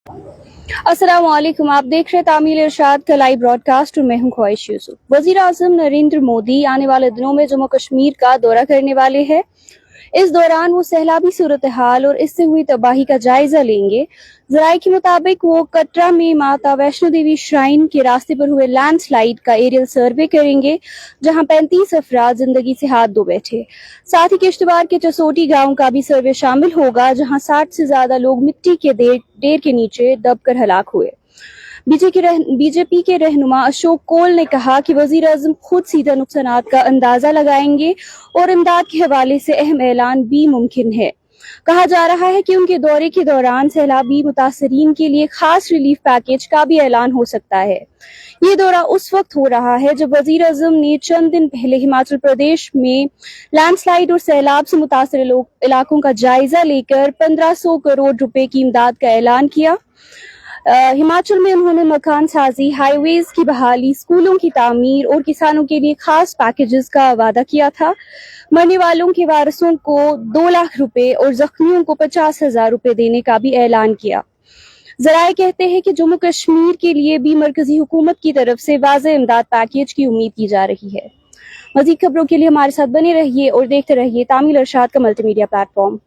अस्सलाम वालेकुम। आप देख रहे तामील इरशाद का लाइव ब्रॉडकास्ट और मैं हूं ख्वाहिश यूसुफ। वजीर आजम नरेंद्र मोदी आने वाले दिनों में जम्मू कश्मीर का दौरा करने वाले हैं। इस दौरान वो सैलाबी सूरत हाल और इससे हुई तबाही का जायजा लेंगे। जराये के मुताबिक वो कटरा में माता वैष्णो देवी श्राइन के रास्ते पर हुए लैंडस्लाइड का एरियल सर्वे करेंगे, जहां 35 अफराद जिंदगी से हाथ धो बैठे। साथ ही किश्तवाड़ के चसोटी गांव का भी सर्वे शामिल होगा, जहां 60 से ज्यादा लोग मिट्टी के ढेर के नीचे दबकर हलाक हुए। बीजेपी के रहनुमा अशोक कोल ने कहा कि वजीर आजम खुद सीधा नुकसानात का अंदाजा लगाएंगे और इमदाद के हवाले से अहम ऐलान भी मुमकिन है। कहा जा रहा है कि उनके दौरे के दौरान सैलाबी मुतासरीन के लिए खास रिलीफ पैकेज का भी ऐलान हो सकता है। ये दौरा उस वक्त हो रहा है जब वजीर आजम ने चंद दिन पहले हिमाचल प्रदेश में लैंडस्लाइड और सैलाब से मुतासर इलाकों का जायजा लेकर 1500 करोड़ रुपए की इमदाद का ऐलान किया। हिमाचल में उन्होंने मकान साजी, हाईवेज की बहाली, स्कूलों की तामीर और किसानों के लिए खास पैकेजेस का वादा किया था। मरने वालों के वारसों को 2 लाख रुपए और जख्मियों को 50,000 रुपए देने का भी ऐलान किया। जराये कहते हैं कि जम्मू कश्मीर के लिए भी मरकजी हुकूमत की तरफ से वाज़ेह इमदाद पैकेज की उम्मीद की जा रही है। मजीद खबरों के लिए हमारे साथ बने रहिए और देखते रहिए तामील इरशाद का मल्टीमीडिया प्लेटफॉर्म।